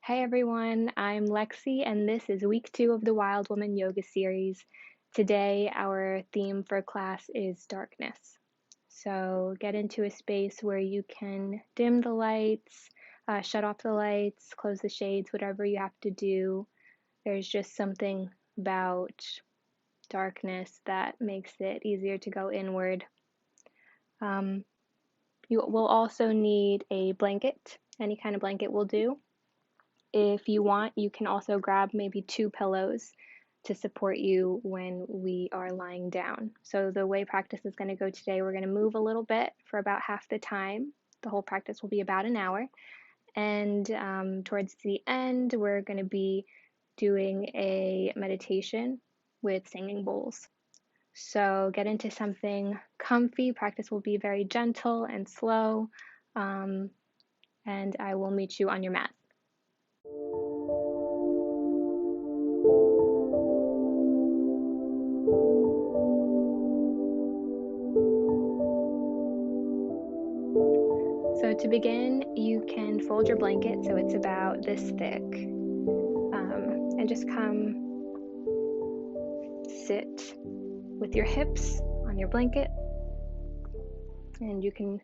Hey everyone, I'm Lexi, and this is week 2 of the Wild Woman Yoga series. Today, our theme for class is darkness. So, get into a space where you can dim the lights, shut off the lights, close the shades, whatever you have to do. There's just something about darkness that makes it easier to go inward. You will also need a blanket, any kind of blanket will do. If you want, you can also grab maybe 2 pillows to support you when we are lying down. So the way practice is going to go today, we're going to move a little bit for about half the time. The whole practice will be about an hour. And towards the end, we're going to be doing a meditation with singing bowls. So get into something comfy. Practice will be very gentle and slow. And I will meet you on your mat. So to begin, you can fold your blanket so it's about this thick, and just come sit with your hips on your blanket, and you can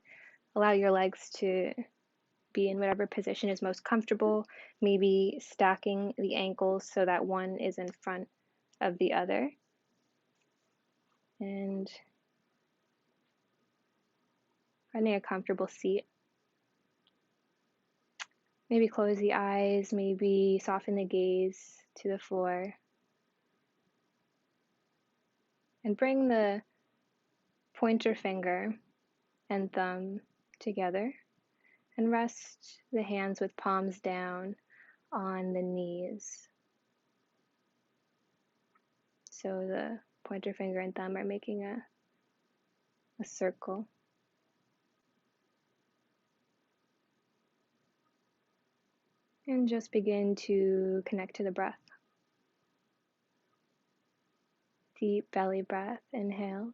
allow your legs to be in whatever position is most comfortable, maybe stacking the ankles so that one is in front of the other, and finding a comfortable seat. Maybe close the eyes, maybe soften the gaze to the floor, and bring the pointer finger and thumb together, and rest the hands with palms down on the knees. So the pointer finger and thumb are making a circle. And just begin to connect to the breath. Deep belly breath, inhale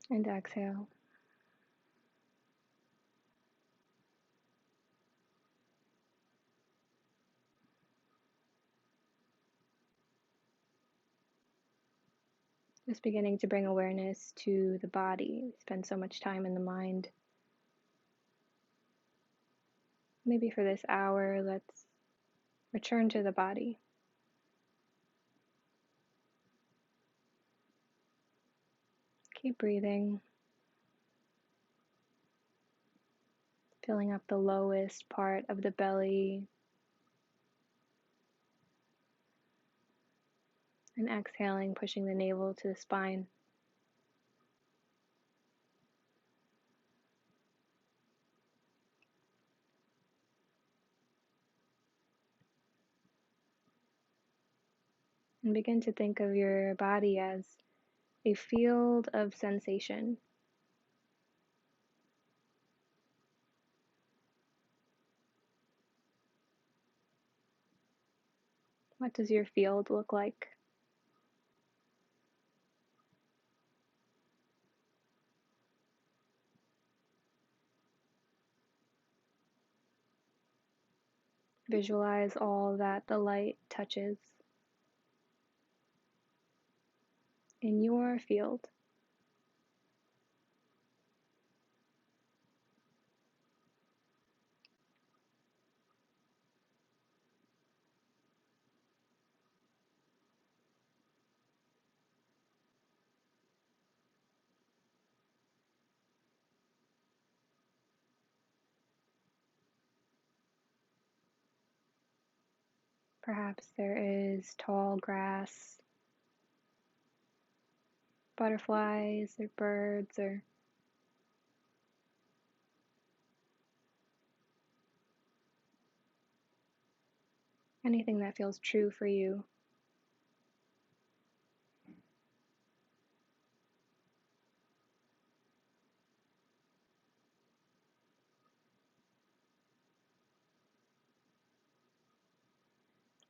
and exhale. Just beginning to bring awareness to the body. We spend so much time in the mind. Maybe for this hour, let's return to the body. Keep breathing. Filling up the lowest part of the belly. And exhaling, pushing the navel to the spine. And begin to think of your body as a field of sensation. What does your field look like? Visualize all that the light touches in your field. Perhaps there is tall grass, butterflies or birds or anything that feels true for you.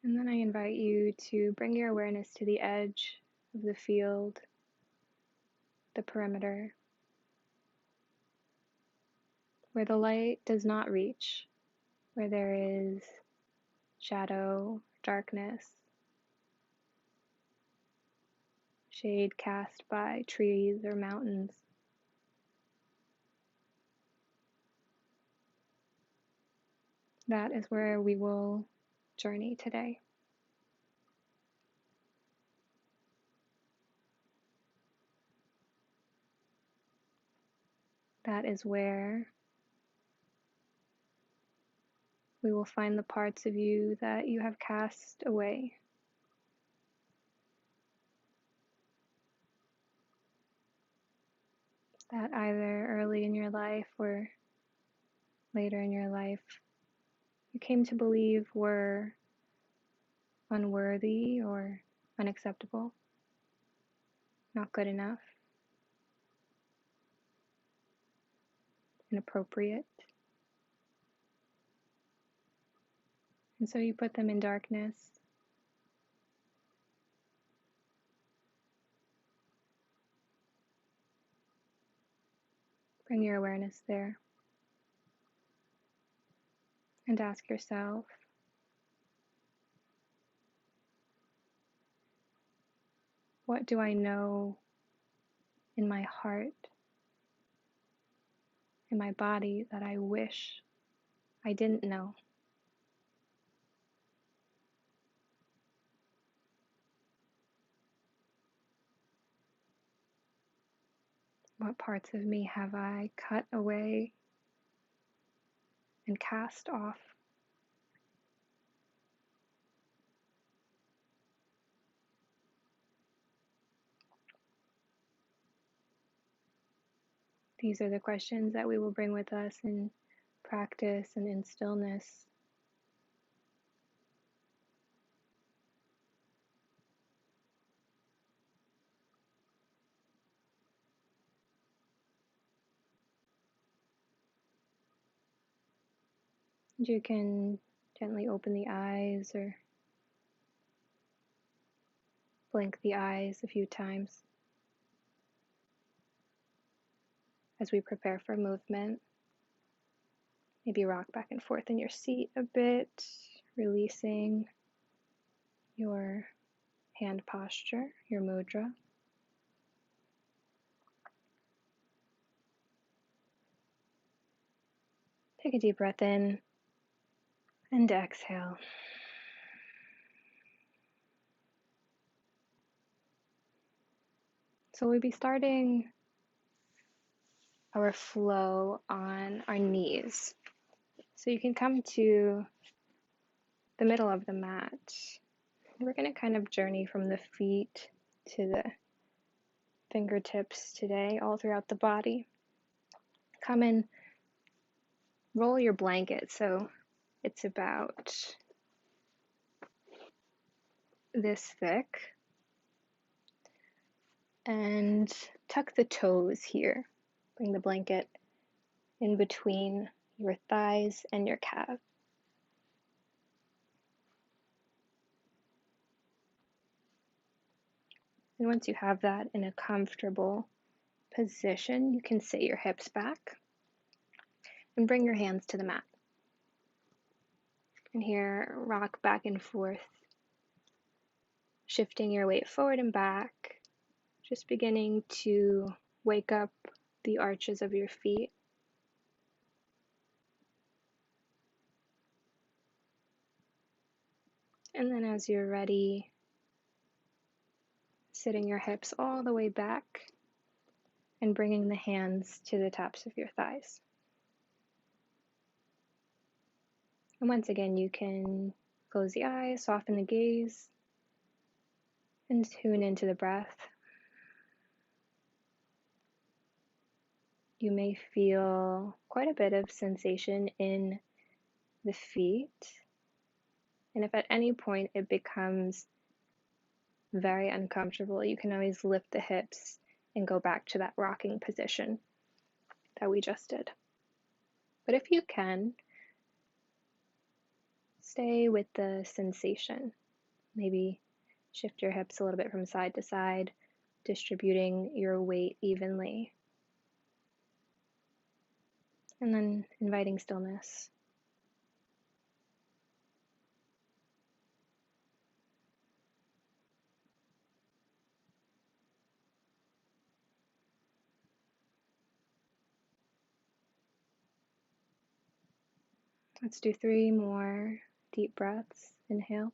And then I invite you to bring your awareness to the edge of the field, the perimeter, where the light does not reach. where there is shadow, darkness, shade cast by trees or mountains. That is where we will journey today. That is where we will find the parts of you that you have cast away. That either early in your life or later in your life you came to believe were unworthy or unacceptable, not good enough, inappropriate. And so you put them in darkness. Bring your awareness there and ask yourself, what do I know in my heart, in my body, that I wish I didn't know? What parts of me have I cut away and cast off? These are the questions that we will bring with us in practice and in stillness. You can gently open the eyes or blink the eyes a few times as we prepare for movement. Maybe rock back and forth in your seat a bit, releasing your hand posture, your mudra. Take a deep breath in and exhale. So we'll be starting our flow on our knees. So you can come to the middle of the mat. We're going to kind of journey from the feet to the fingertips today, all throughout the body. Come and roll your blanket so it's about this thick. And tuck the toes here. Bring the blanket in between your thighs and your calf. And once you have that in a comfortable position, you can sit your hips back and bring your hands to the mat. And here, rock back and forth, shifting your weight forward and back, just beginning to wake up the arches of your feet. And then as you're ready, sitting your hips all the way back and bringing the hands to the tops of your thighs. And once again, you can close the eyes, soften the gaze, and tune into the breath. You may feel quite a bit of sensation in the feet. And if at any point it becomes very uncomfortable, you can always lift the hips and go back to that rocking position that we just did. But if you can, stay with the sensation. Maybe shift your hips a little bit from side to side, distributing your weight evenly. And then inviting stillness. Let's do 3 more deep breaths. Inhale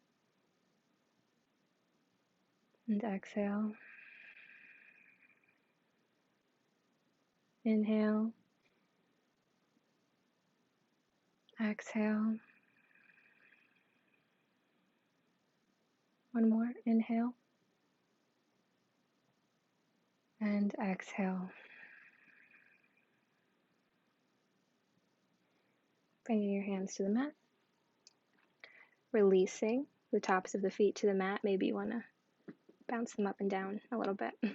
and exhale. Inhale, exhale. One more. Inhale and exhale. Bringing your hands to the mat. Releasing the tops of the feet to the mat. Maybe you want to bounce them up and down a little bit. And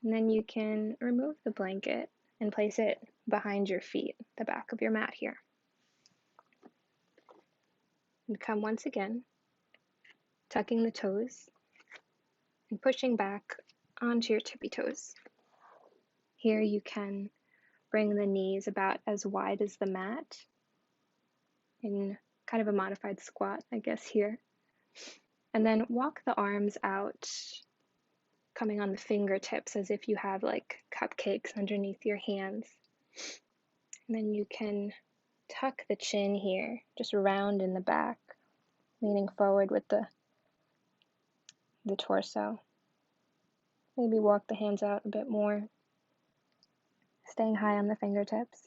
then you can remove the blanket and place it behind your feet, the back of your mat here. And come once again, tucking the toes and pushing back onto your tippy toes. Here you can bring the knees about as wide as the mat in kind of a modified squat, I guess, here. And then walk the arms out, coming on the fingertips as if you have like cupcakes underneath your hands. And then you can tuck the chin here, just round in the back, leaning forward with the torso. Maybe walk the hands out a bit more, staying high on the fingertips.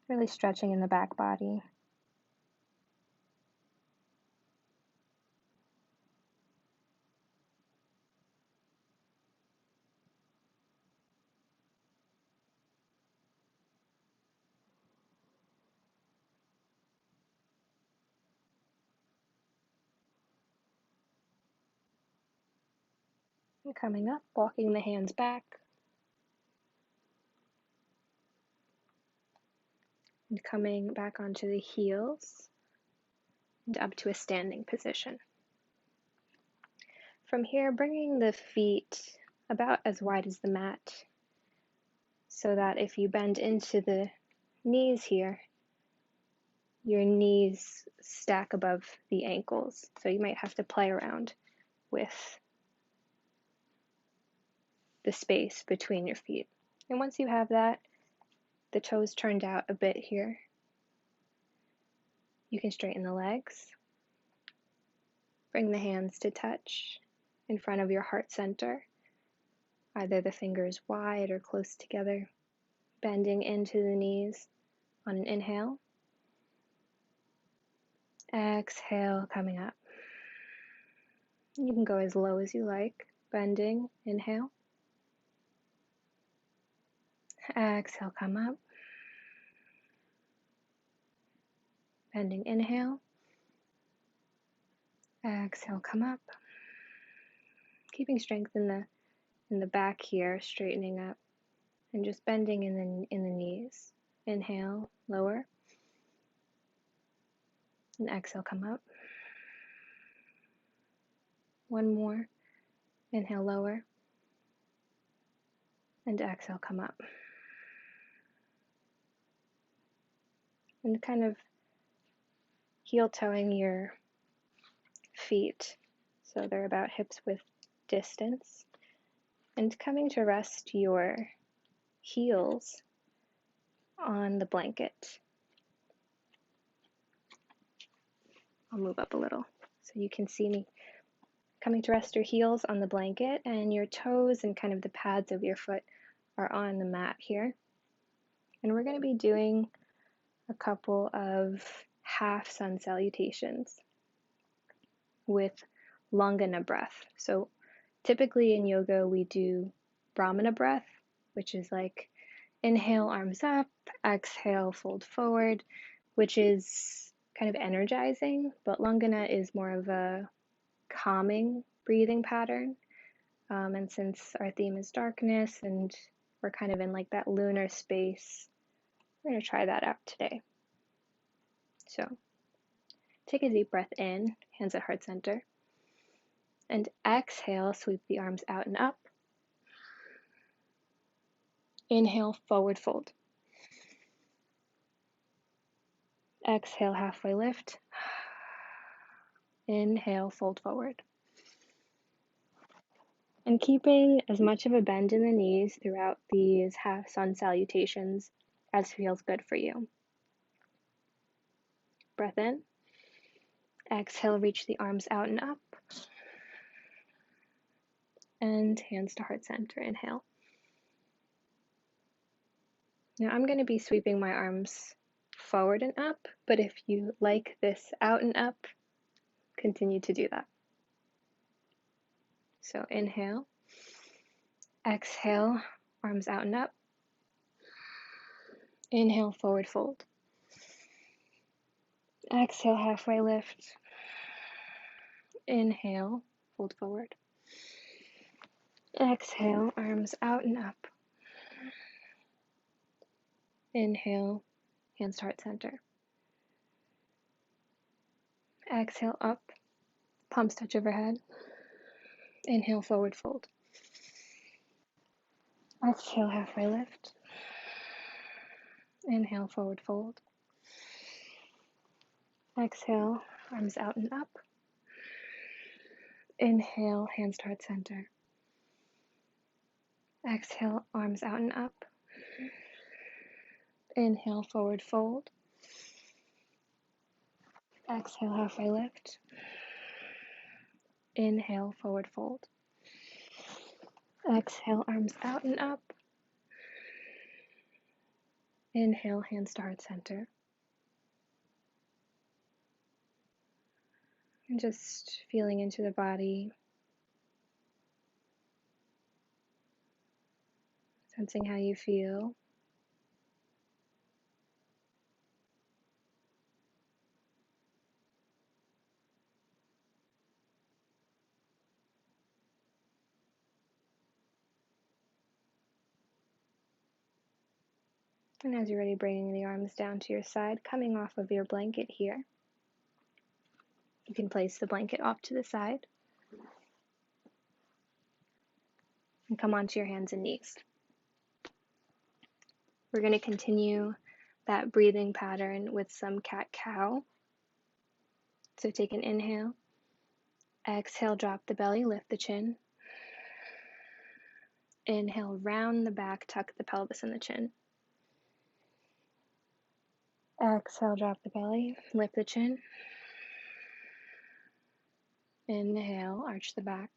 Really stretching in the back body. And coming up, walking the hands back. And coming back onto the heels and up to a standing position. From here, bringing the feet about as wide as the mat, so that if you bend into the knees here, your knees stack above the ankles. So you might have to play around with the space between your feet. And once you have that, the toes turned out a bit here, you can straighten the legs. Bring the hands to touch in front of your heart center, either the fingers wide or close together, bending into the knees on an inhale. Exhale, coming up. You can go as low as you like, bending, inhale. Exhale, come up. Bending, inhale. Exhale, come up. Keeping strength in the back here, straightening up, and just bending in the knees. Inhale, lower. And exhale, come up. One more. Inhale, lower. And exhale, come up. And kind of heel toeing your feet so they're about hips width distance. And coming to rest your heels on the blanket. I'll move up a little so you can see me. Coming to rest your heels on the blanket, and your toes and kind of the pads of your foot are on the mat here. And we're going to be doing a couple of half sun salutations with Langana breath. So typically in yoga we do Brahmana breath, which is like inhale, arms up, exhale, fold forward, which is kind of energizing, but Langana is more of a calming breathing pattern. And since our theme is darkness and we're kind of in like that lunar space, we're going to try that out today. So take a deep breath in, hands at heart center, and exhale, sweep the arms out and up. Inhale, forward fold. Exhale, halfway lift. Inhale, fold forward. And keeping as much of a bend in the knees throughout these half sun salutations as feels good for you. Breath in. Exhale, reach the arms out and up. And hands to heart center. Inhale. Now I'm going to be sweeping my arms forward and up, but if you like this out and up, continue to do that. So inhale. Exhale, arms out and up. Inhale, forward fold. Exhale, halfway lift. Inhale, fold forward. Exhale, arms out and up. Inhale, hands to heart center. Exhale, up. Palms touch overhead. Inhale, forward fold. Exhale, halfway lift. Inhale, forward fold. Exhale, arms out and up. Inhale, hands to heart center. Exhale, arms out and up. Inhale, forward fold. Exhale, halfway lift. Inhale, forward fold. Exhale, arms out and up. Inhale, hands to heart center. And just feeling into the body, sensing how you feel. And as you're ready, bringing the arms down to your side, coming off of your blanket here. You can place the blanket off to the side and come onto your hands and knees. We're going to continue that breathing pattern with some cat-cow. So take an inhale. Exhale, drop the belly, lift the chin. Inhale, round the back, tuck the pelvis and the chin. Exhale, drop the belly, lift the chin. Inhale, arch the back.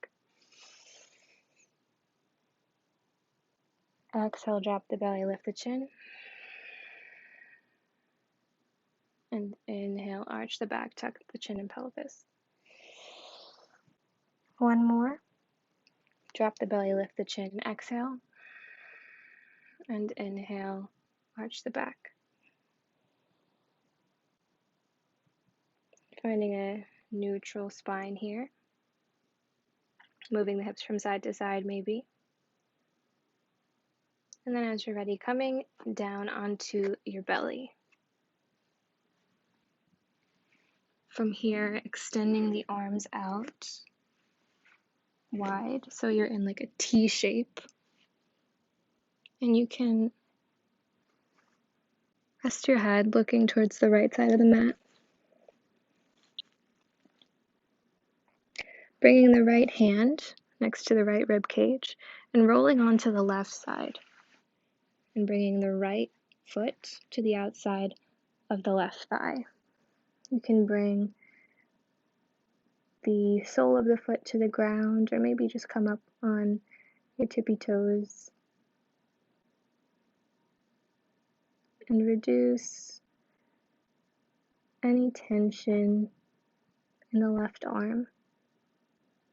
Exhale, drop the belly, lift the chin. And inhale, arch the back, tuck the chin and pelvis. One more. Drop the belly, lift the chin, exhale. And inhale, arch the back. Finding a neutral spine here. Moving the hips from side to side maybe. And then as you're ready, coming down onto your belly. From here, extending the arms out wide, so you're in like a T shape. And you can rest your head looking towards the right side of the mat. Bringing the right hand next to the right rib cage and rolling onto the left side. And bringing the right foot to the outside of the left thigh. You can bring the sole of the foot to the ground, or maybe just come up on your tippy toes. And reduce any tension in the left arm.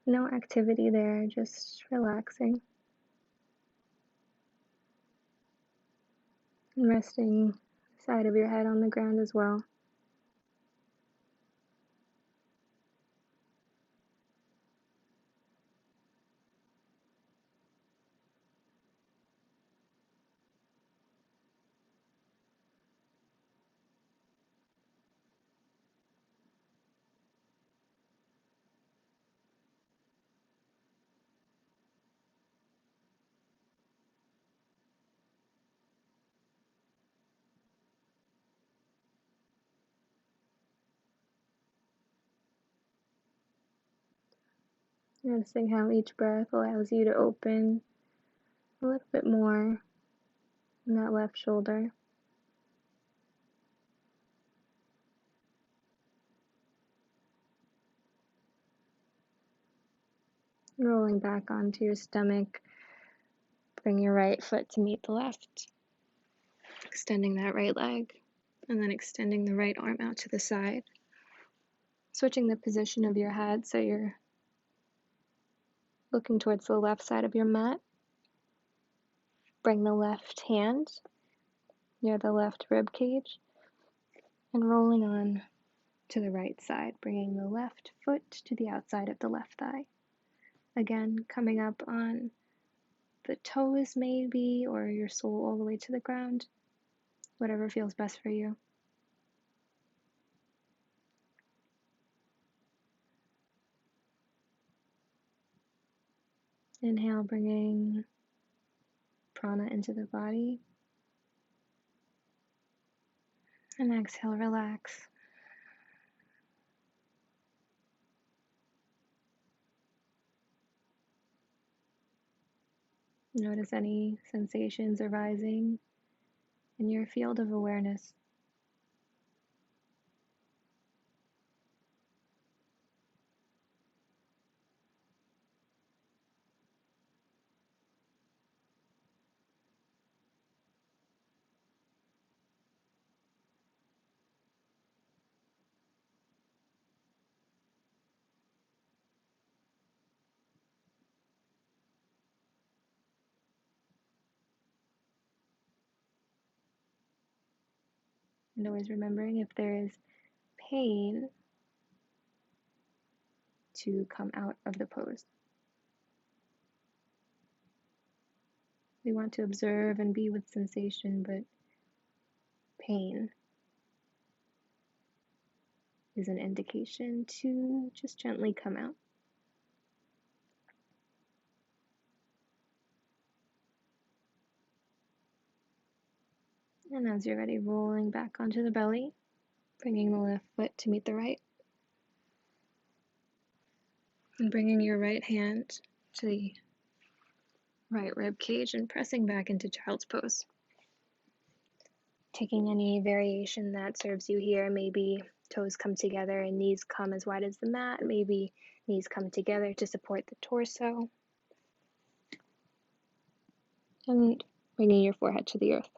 No activity there, just relaxing. And resting the side of your head on the ground as well. Noticing how each breath allows you to open a little bit more in that left shoulder. Rolling back onto your stomach, bring your right foot to meet the left, extending that right leg, and then extending the right arm out to the side. Switching the position of your head so you're looking towards the left side of your mat. Bring the left hand near the left rib cage and rolling on to the right side, bringing the left foot to the outside of the left thigh. Again, coming up on the toes maybe, or your sole all the way to the ground, whatever feels best for you. Inhale, bringing prana into the body. And exhale, relax. Notice any sensations arising in your field of awareness. And always remembering if there is pain to come out of the pose. We want to observe and be with sensation, but pain is an indication to just gently come out. And as you're ready, rolling back onto the belly, bringing the left foot to meet the right. And bringing your right hand to the right rib cage and pressing back into child's pose. Taking any variation that serves you here, maybe toes come together and knees come as wide as the mat, maybe knees come together to support the torso. And bringing your forehead to the earth.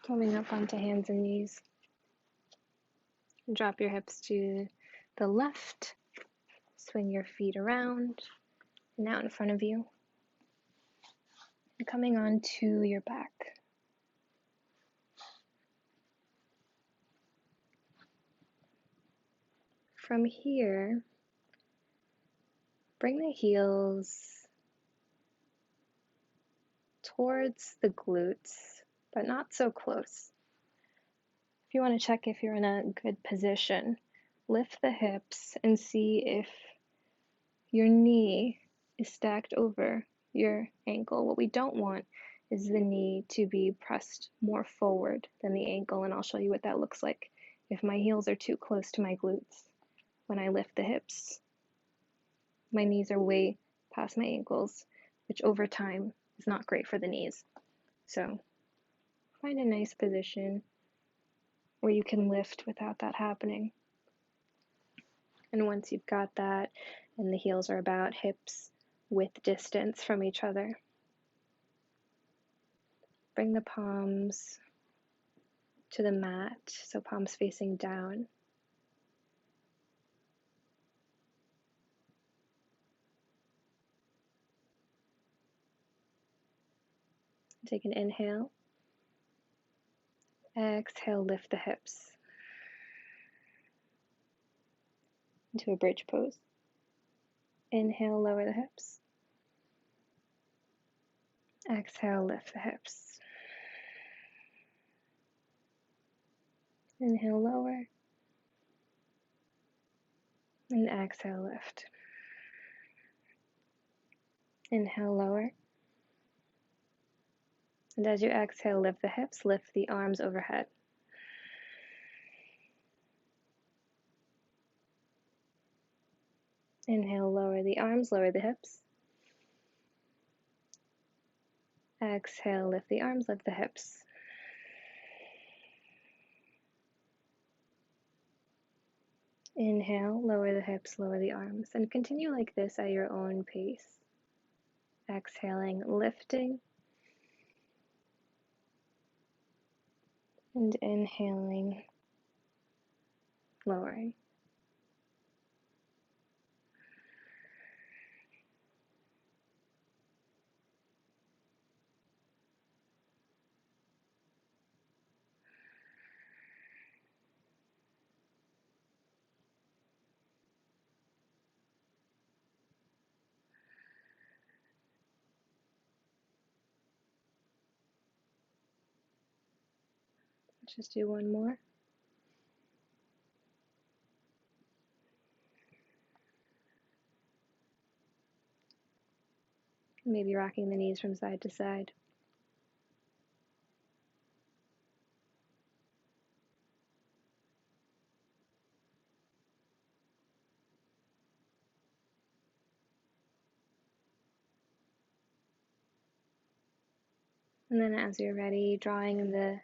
Coming up onto hands and knees. Drop your hips to the left. Swing your feet around and out in front of you. And coming onto your back. From here, bring the heels towards the glutes, but not so close. If you want to check if you're in a good position, lift the hips and see if your knee is stacked over your ankle. What we don't want is the knee to be pressed more forward than the ankle, and I'll show you what that looks like if my heels are too close to my glutes. When I lift the hips, my knees are way past my ankles, which over time is not great for the knees. So find a nice position where you can lift without that happening. And once you've got that and the heels are about hips width distance from each other, bring the palms to the mat, so palms facing down. Take an inhale. Exhale, lift the hips into a bridge pose. Inhale, lower the hips. Exhale, lift the hips. Inhale, lower. And exhale, lift. Inhale, lower. And as you exhale, lift the hips, lift the arms overhead. Inhale, lower the arms, lower the hips. Exhale, lift the arms, lift the hips. Inhale, lower the hips, lower the arms, and continue like this at your own pace. Exhaling, lifting, and inhaling, lowering. Let's just do one more. Maybe rocking the knees from side to side. And then as you're ready, drawing the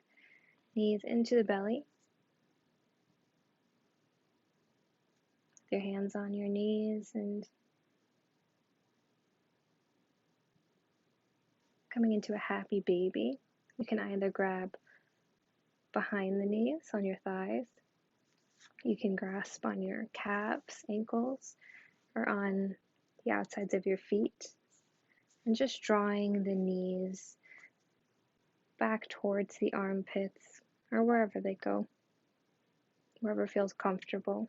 knees into the belly. Your hands on your knees and coming into a happy baby. You can either grab behind the knees on your thighs. You can grasp on your calves, ankles, or on the outsides of your feet. And just drawing the knees back towards the armpits or wherever they go, wherever feels comfortable.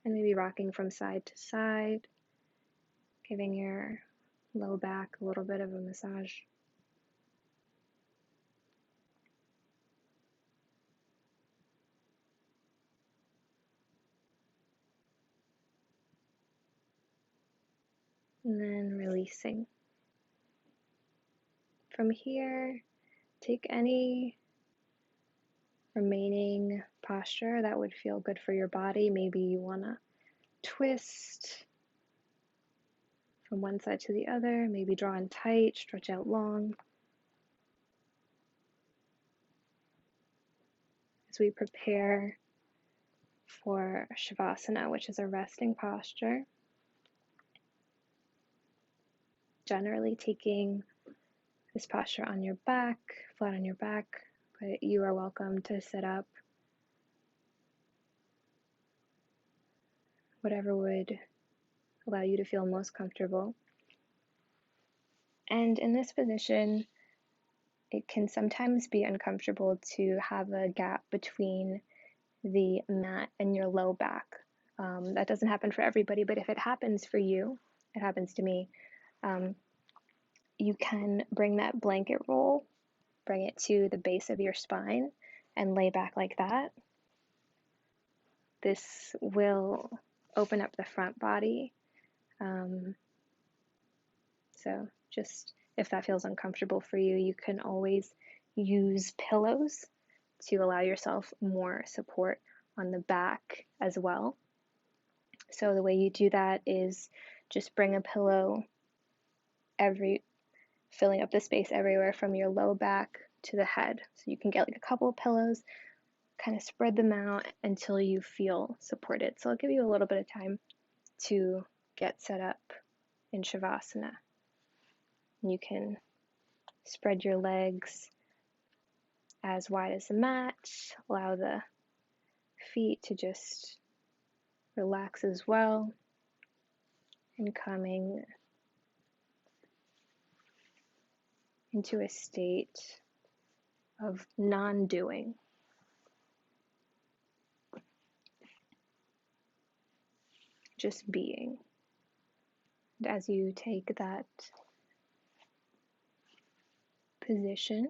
And maybe rocking from side to side, giving your low back a little bit of a massage. And then releasing. From here, take any remaining posture that would feel good for your body. Maybe you want to twist from one side to the other, maybe draw in tight, stretch out long. As we prepare for Shavasana, which is a resting posture, generally taking this posture on your back, flat on your back, but you are welcome to sit up, whatever would allow you to feel most comfortable. And in this position, it can sometimes be uncomfortable to have a gap between the mat and your low back. That doesn't happen for everybody, but if it happens for you, it happens to me, you can bring that blanket roll, bring it to the base of your spine and lay back like that. This will open up the front body. So just if that feels uncomfortable for you, you can always use pillows to allow yourself more support on the back as well. So the way you do that is just bring a pillow filling up the space everywhere from your low back to the head. So you can get like a couple of pillows, kind of spread them out until you feel supported. So I'll give you a little bit of time to get set up in Shavasana. You can spread your legs as wide as the mat, allow the feet to just relax as well, and coming into a state of non-doing. Just being. And as you take that position.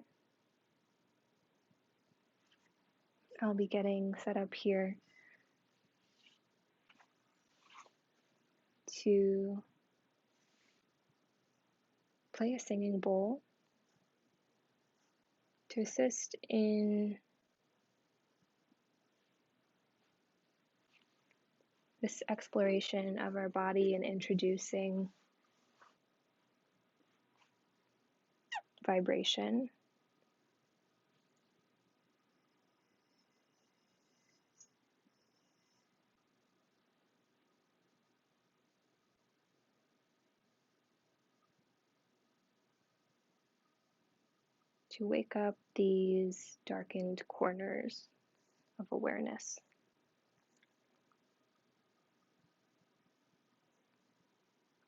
I'll be getting set up here to play a singing bowl to assist in this exploration of our body and introducing vibration. To wake up these darkened corners of awareness.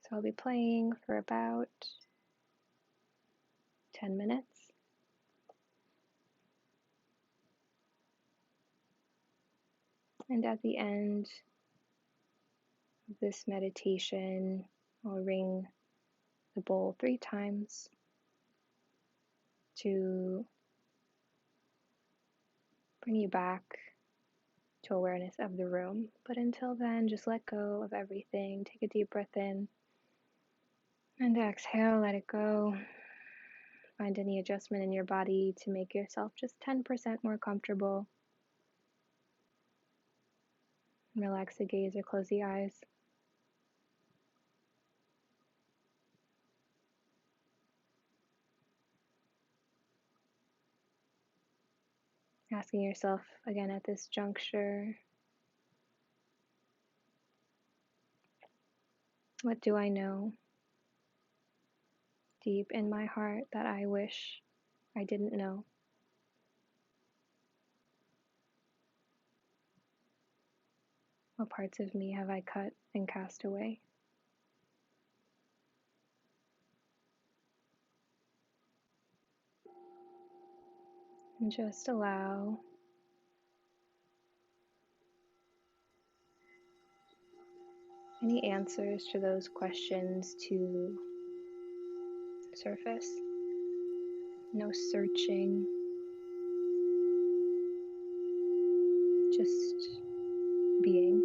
So I'll be playing for about 10 minutes. And at the end of this meditation, I'll ring the bowl 3 times to bring you back to awareness of the room. But until then, just let go of everything. Take a deep breath in and exhale, let it go. Find any adjustment in your body to make yourself just 10% more comfortable. Relax the gaze or close the eyes. Asking yourself again at this juncture, what do I know deep in my heart that I wish I didn't know? What parts of me have I cut and cast away? And just allow any answers to those questions to surface. No searching, just being.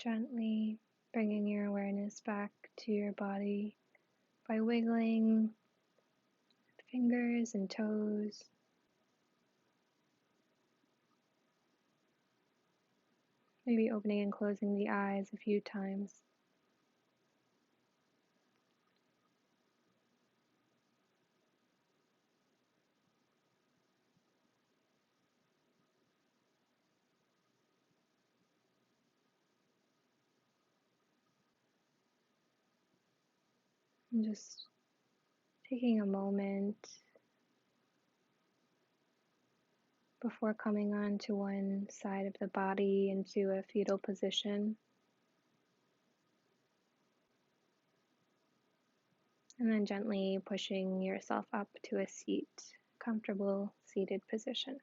Gently bringing your awareness back to your body by wiggling fingers and toes, maybe opening and closing the eyes a few times. And just taking a moment before coming onto one side of the body into a fetal position, and then gently pushing yourself up to a seat, comfortable seated position.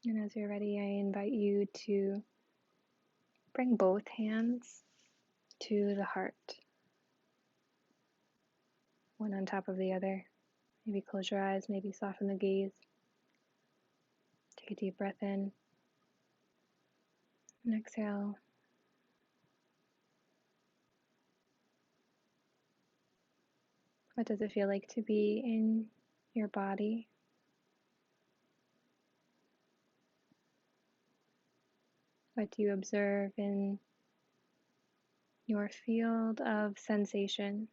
And as you're ready, I invite you to bring both hands to the heart, one on top of the other. Maybe close your eyes, maybe soften the gaze. Take a deep breath in and exhale. What does it feel like to be in your body? What do you observe in your field of sensation?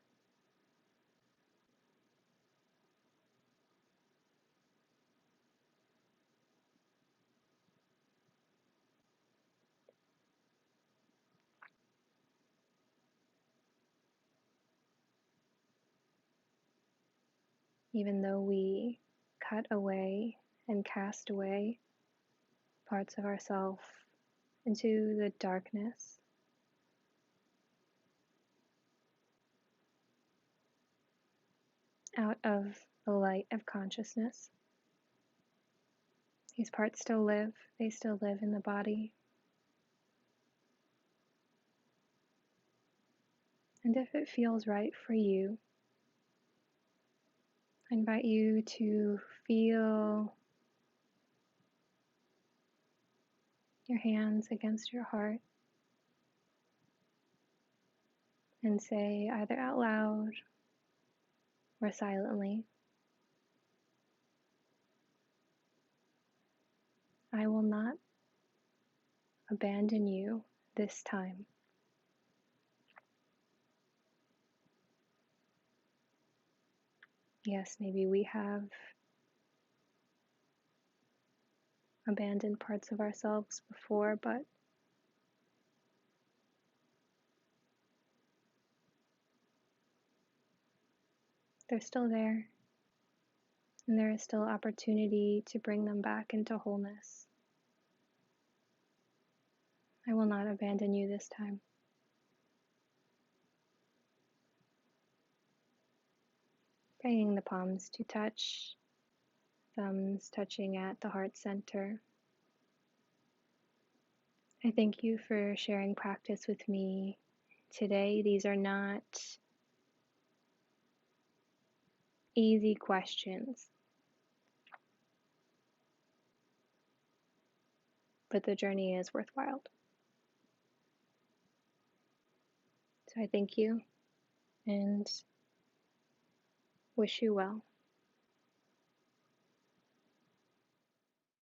Even though we cut away and cast away parts of ourselves into the darkness, out of the light of consciousness, these parts still live. They still live in the body. And if it feels right for you, I invite you to feel your hands against your heart and say, either out loud or silently, I will not abandon you this time. Yes, maybe we have abandoned parts of ourselves before, but they're still there, and there is still opportunity to bring them back into wholeness. I will not abandon you this time. Bringing the palms to touch, thumbs touching at the heart center. I thank you for sharing practice with me today. These are not easy questions, but the journey is worthwhile. So I thank you and wish you well.